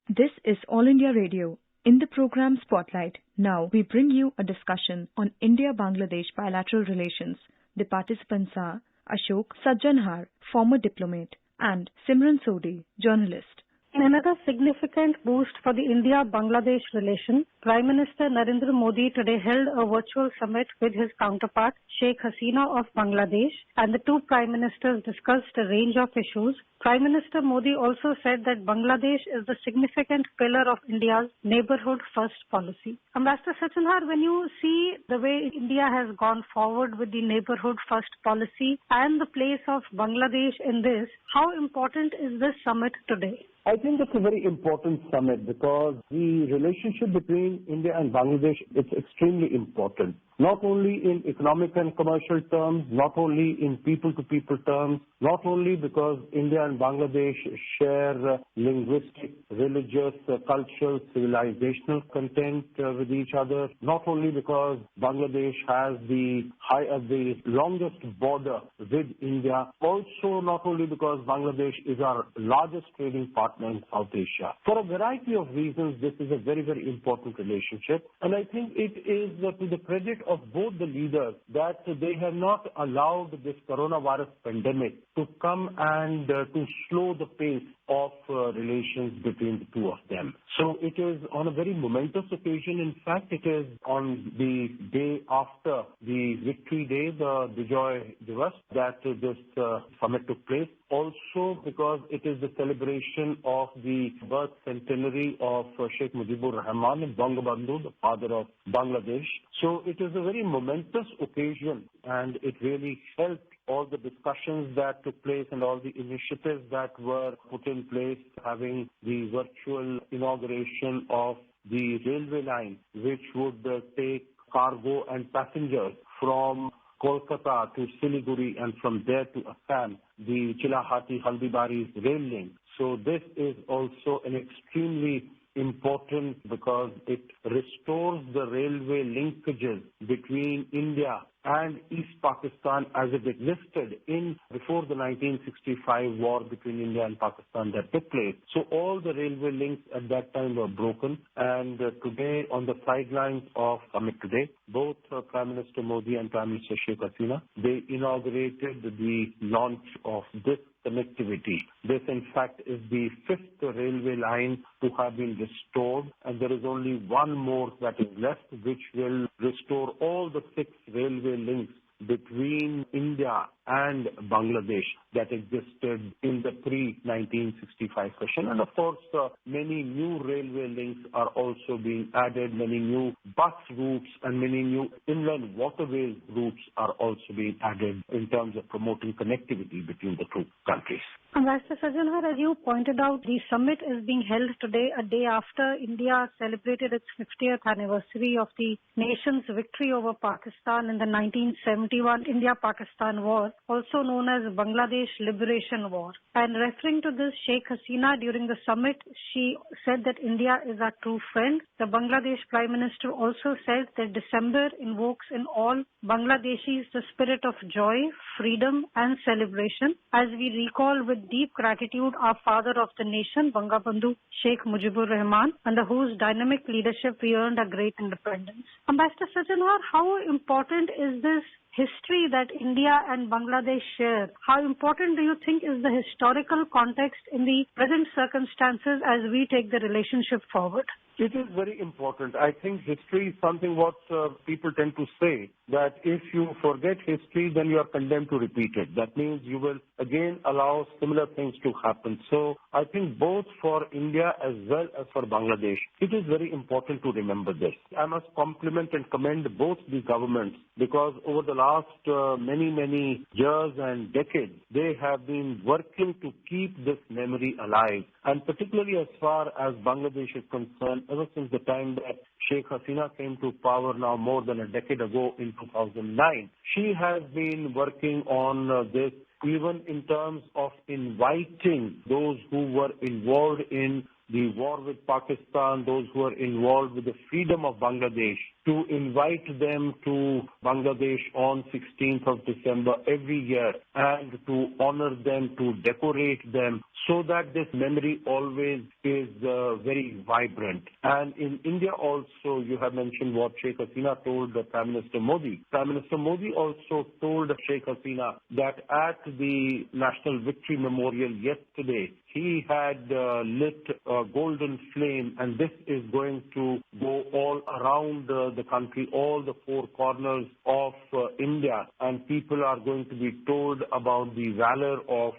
This is All India Radio. In the program Spotlight, now we bring you a discussion on India-Bangladesh bilateral relations. The participants are Ashok Sajjanhar, former diplomat, and Simran Sodhi, journalist. In another significant boost for the India-Bangladesh relation, Prime Minister Narendra Modi today held a virtual summit with his counterpart, Sheikh Hasina of Bangladesh, and the two Prime Ministers discussed a range of issues. Prime Minister Modi also said that Bangladesh is the significant pillar of India's neighborhood first policy. Ambassador Sajjanhar, when you see the way India has gone forward with the neighborhood first policy and the place of Bangladesh in this, how important is this summit today? I think it's a very important summit because the relationship between India and Bangladesh is extremely important. Not only in economic and commercial terms, not only in people-to-people terms, not only because India and Bangladesh share linguistic, religious, cultural, civilizational content with each other, not only because Bangladesh has the longest border with India, also not only because Bangladesh is our largest trading partner in South Asia. For a variety of reasons, this is a very, very important relationship, and I think it is to the credit of both the leaders that they have not allowed this coronavirus pandemic to come and to slow the pace of relations between the two of them. So it is on a very momentous occasion. In fact, it is on the day after the Victory Day, the Bijoy Divas, that this summit took place. Also because it is the celebration of the birth centenary of Sheikh Mujibur Rahman, Bangabandhu, the father of Bangladesh. So it is a very momentous occasion, and it really helped all the discussions that took place and all the initiatives that were put in place, having the virtual inauguration of the railway line, which would take cargo and passengers from Kolkata to Siliguri and from there to Assam, the Chilahati-Haldibaris rail link. So this is also an extremely important because it restores the railway linkages between India and East Pakistan as it existed before the 1965 war between India and Pakistan that took place. So all the railway links at that time were broken, and today on the sidelines of summit today, both Prime Minister Modi and Prime Minister Sheikh Hasina, they inaugurated the launch of this connectivity. This, in fact, is the fifth railway line to have been restored, and there is only one more that is left, which will restore all the six railway links between India and Bangladesh that existed in the pre-1965 session. And of course, many new railway links are also being added, many new bus routes and many new inland waterways routes are also being added in terms of promoting connectivity between the two countries. Ambassador Sajjanhar, as you pointed out, the summit is being held today, a day after India celebrated its 50th anniversary of the nation's victory over Pakistan in the 1971 India-Pakistan War, also known as Bangladesh Liberation War. And referring to this, Sheikh Hasina during the summit, she said that India is our true friend. The Bangladesh Prime Minister also said that December invokes in all Bangladeshis the spirit of joy, freedom and celebration, as we recall with deep gratitude our father of the nation, Bangabandhu Sheikh Mujibur Rahman, under whose dynamic leadership we earned a great independence. Ambassador Sajjanhar, how important is this history that India and Bangladesh share? How important do you think is the historical context in the present circumstances as we take the relationship forward? It is very important. I think history is something what people tend to say, that if you forget history, then you are condemned to repeat it. That means you will again allow similar things to happen. So I think both for India as well as for Bangladesh, it is very important to remember this. I must compliment and commend both the governments because over the last many years and decades, they have been working to keep this memory alive. And particularly as far as Bangladesh is concerned, ever since the time that Sheikh Hasina came to power now more than a decade ago in 2009, she has been working on this even in terms of inviting those who were involved in the war with Pakistan, those who are involved with the freedom of Bangladesh, to invite them to Bangladesh on 16th of December every year and to honor them, to decorate them, so that this memory always is very vibrant. And in India also, you have mentioned what Sheikh Hasina told Prime Minister Modi. Prime Minister Modi also told Sheikh Hasina that at the National Victory Memorial yesterday, he had lit a golden flame, and this is going to go all around the country, all the four corners of India, and people are going to be told about the valor of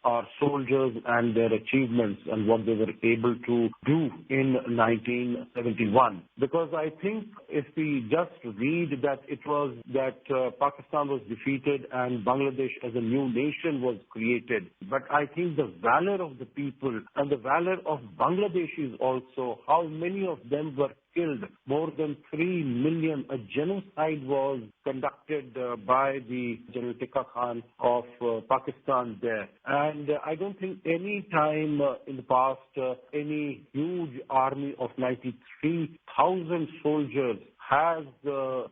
our soldiers and their achievements and what they were able to do in 1971. Because I think if we just read that it was that Pakistan was defeated and Bangladesh as a new nation was created, but I think the valor of the people and the valor of Bangladeshis also, how many of them were killed, more than 3 million. A genocide was conducted by the General Tika Khan of Pakistan there. And I don't think any time in the past, any huge army of 93,000 soldiers has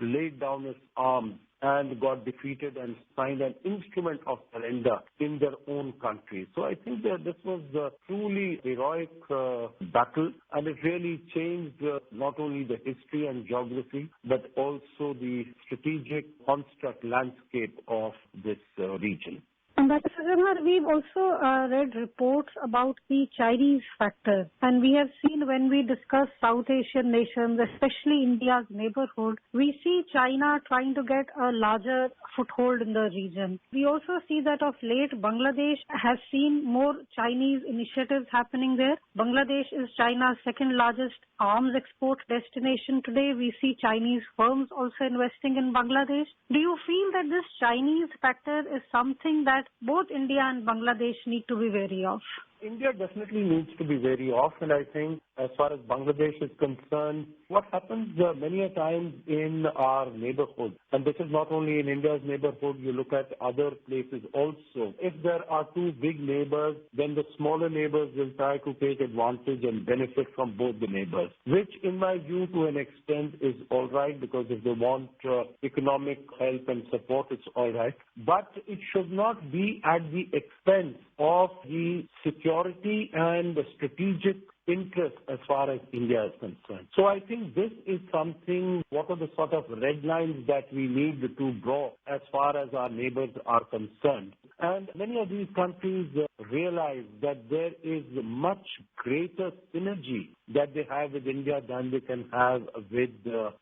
laid down its arms and got defeated and signed an instrument of surrender in their own country. So I think that this was a truly heroic battle, and it really changed not only the history and geography, but also the strategic construct landscape of this region. And Dr. Sajjanhar, we've also read reports about the Chinese factor. And we have seen when we discuss South Asian nations, especially India's neighborhood, we see China trying to get a larger foothold in the region. We also see that of late, Bangladesh has seen more Chinese initiatives happening there. Bangladesh is China's second largest arms export destination today. We see Chinese firms also investing in Bangladesh. Do you feel that this Chinese factor is something that both India and Bangladesh need to be wary of? India definitely needs to be wary of, and I think as far as Bangladesh is concerned, what happens many a times in our neighborhood, and this is not only in India's neighborhood, you look at other places also. If there are two big neighbors, then the smaller neighbors will try to take advantage and benefit from both the neighbors, which in my view to an extent is all right, because if they want economic help and support, it's all right. But it should not be at the expense of the security and the strategic interest as far as India is concerned. So I think this is something, what are the sort of red lines that we need to draw as far as our neighbors are concerned. And many of these countries realize that there is much greater synergy that they have with India than they can have with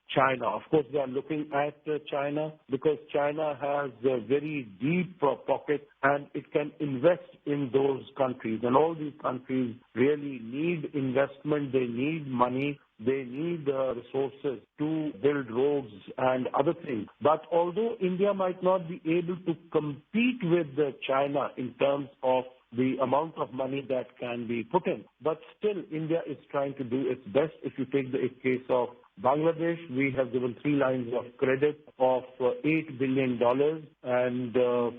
China. Of course, they are looking at China because China has a very deep pocket and it can invest in those countries. And all these countries really need investment, they need money, they need resources to build roads and other things. But although India might not be able to compete with China in terms of the amount of money that can be put in, but still India is trying to do its best. If you take the case of Bangladesh, we have given 3 lines of credit of $8 billion and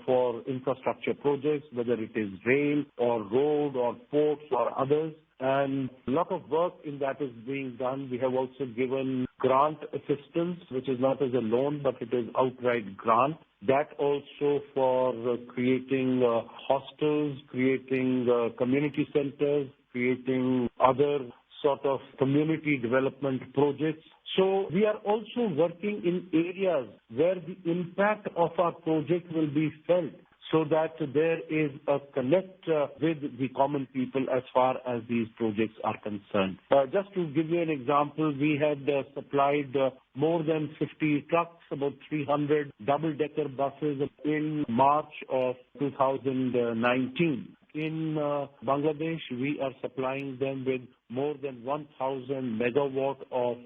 for infrastructure projects, whether it is rail or road or ports or others. And a lot of work in that is being done. We have also given grant assistance, which is not as a loan, but it is outright grant. That also for creating hostels, creating community centers, creating other sort of community development projects. So we are also working in areas where the impact of our project will be felt, so that there is a connect with the common people as far as these projects are concerned. Just to give you an example, we had supplied more than 50 trucks, about 300 double-decker buses in March of 2019. In Bangladesh, we are supplying them with more than 1,000 megawatt of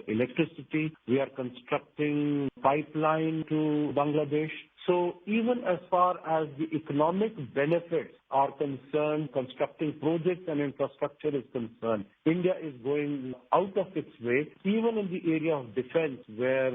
electricity. We are constructing pipeline to Bangladesh. So even as far as the economic benefits are concerned, constructing projects and infrastructure is concerned, India is going out of its way, even in the area of defense, where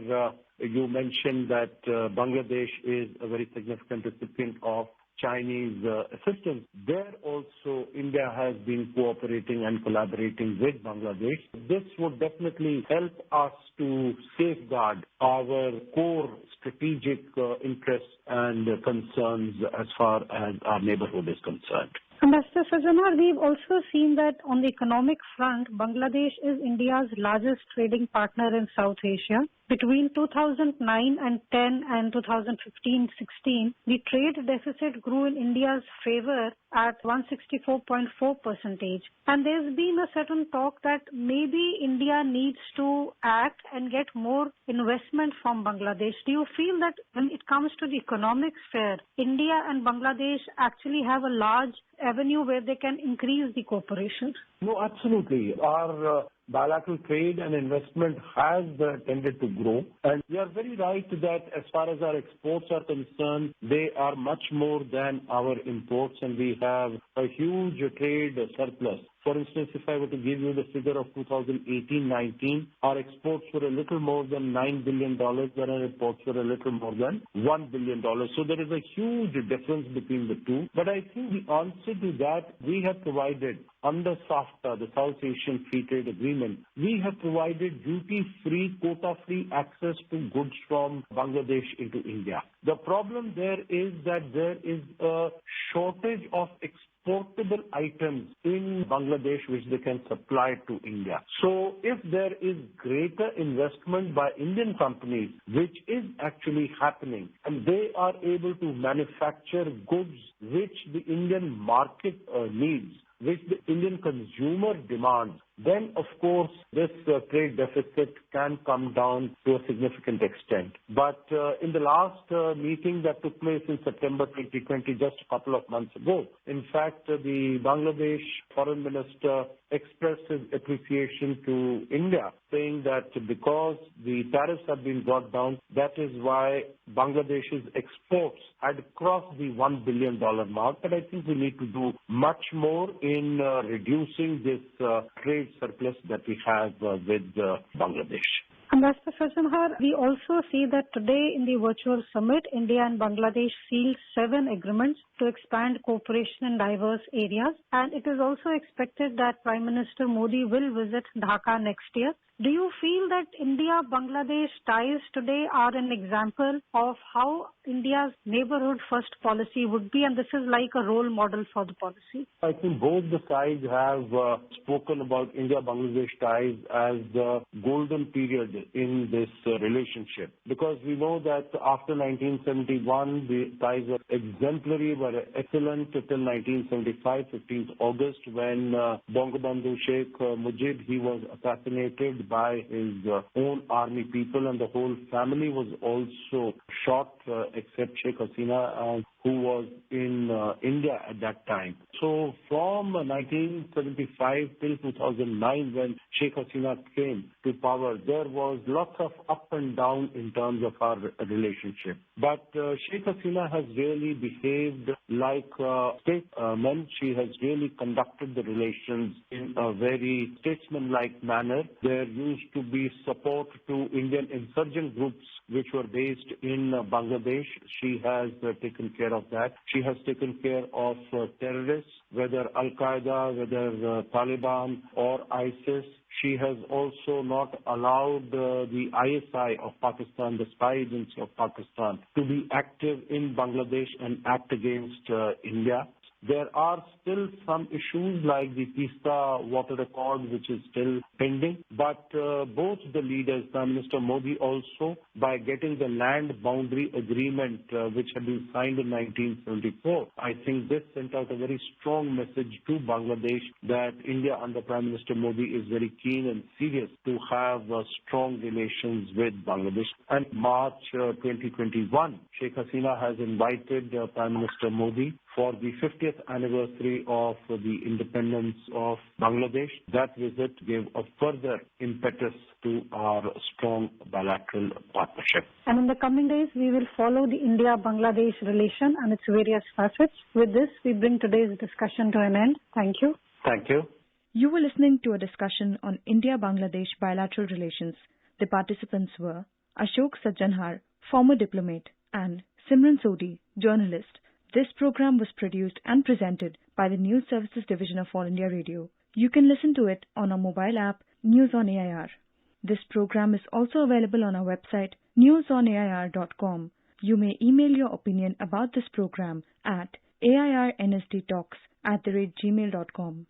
you mentioned that Bangladesh is a very significant recipient of Chinese assistance, there also India has been cooperating and collaborating with Bangladesh. This would definitely help us to safeguard our core strategic interests and concerns as far as our neighborhood is concerned. Mr. Sajjanhar, we've also seen that on the economic front, Bangladesh is India's largest trading partner in South Asia. Between 2009 and 10 and 2015-16, the trade deficit grew in India's favor at 164.4%. And there's been a certain talk that maybe India needs to act and get more investment from Bangladesh. Do you feel that when it comes to the economic sphere, India and Bangladesh actually have a large avenue where they can increase the cooperation? No, absolutely. Our bilateral trade and investment has tended to grow. And you are very right that as far as our exports are concerned, they are much more than our imports, and we have a huge trade surplus. For instance, if I were to give you the figure of 2018-19, our exports were a little more than $9 billion, and our imports were a little more than $1 billion. So there is a huge difference between the two. But I think the answer to that, we have provided under SAFTA, the South Asian Free Trade Agreement, we have provided duty-free, quota-free access to goods from Bangladesh into India. The problem there is that there is a shortage of exportable items in Bangladesh which they can supply to India. So if there is greater investment by Indian companies, which is actually happening, and they are able to manufacture goods which the Indian market needs, which the Indian consumer demands, then of course this trade deficit can come down to a significant extent. But in the last meeting that took place in September 2020, just a couple of months ago, in fact, the Bangladesh foreign minister expressed his appreciation to India, saying that because the tariffs have been brought down, that is why Bangladesh's exports had crossed the $1 billion mark. But I think we need to do much more in reducing this trade surplus that we have with Bangladesh. And Mr. Sajjanhar, we also see that today in the virtual summit, India and Bangladesh sealed 7 agreements to expand cooperation in diverse areas. And it is also expected that Prime Minister Modi will visit Dhaka next year. Do you feel that India-Bangladesh ties today are an example of how India's neighborhood first policy would be, and this is like a role model for the policy? I think both the sides have spoken about India-Bangladesh ties as the golden period in this relationship, because we know that after 1971, the ties were exemplary, were excellent till 1975, 15th August, when Bangabandhu Sheikh Mujib, he was assassinated by his own army people, and the whole family was also shot except Sheikh Hasina, who was in India at that time. So from 1975 till 2009, when Sheikh Hasina came to power, there was lots of up and down in terms of our relationship. But Sheikh Hasina has really behaved like a statesman. She has really conducted the relations in a very statesman-like manner. There used to be support to Indian insurgent groups which were based in Bangladesh. She has taken care of that. She has taken care of terrorists, whether Al-Qaeda, whether Taliban or ISIS. She has also not allowed the ISI of Pakistan, the spy agency of Pakistan, to be active in Bangladesh and act against India. There are still some issues like the Teesta Water Accord, which is still pending. But both the leaders, Prime Minister Modi also, by getting the land boundary agreement, which had been signed in 1974, I think this sent out a very strong message to Bangladesh that India under Prime Minister Modi is very keen and serious to have strong relations with Bangladesh. And March 2021, Sheikh Hasina has invited Prime Minister Modi for the 50th anniversary of the independence of Bangladesh. That visit gave a further impetus to our strong bilateral partnership. And in the coming days, we will follow the India-Bangladesh relation and its various facets. With this, we bring today's discussion to an end. Thank you. Thank you. You were listening to a discussion on India-Bangladesh bilateral relations. The participants were Ashok Sajjanhar, former diplomat, and Simran Sodhi, journalist. This program was produced and presented by the News Services Division of All India Radio. You can listen to it on our mobile app, News on AIR. This program is also available on our website, newsonair.com. You may email your opinion about this program at airnsdtalks@gmail.com.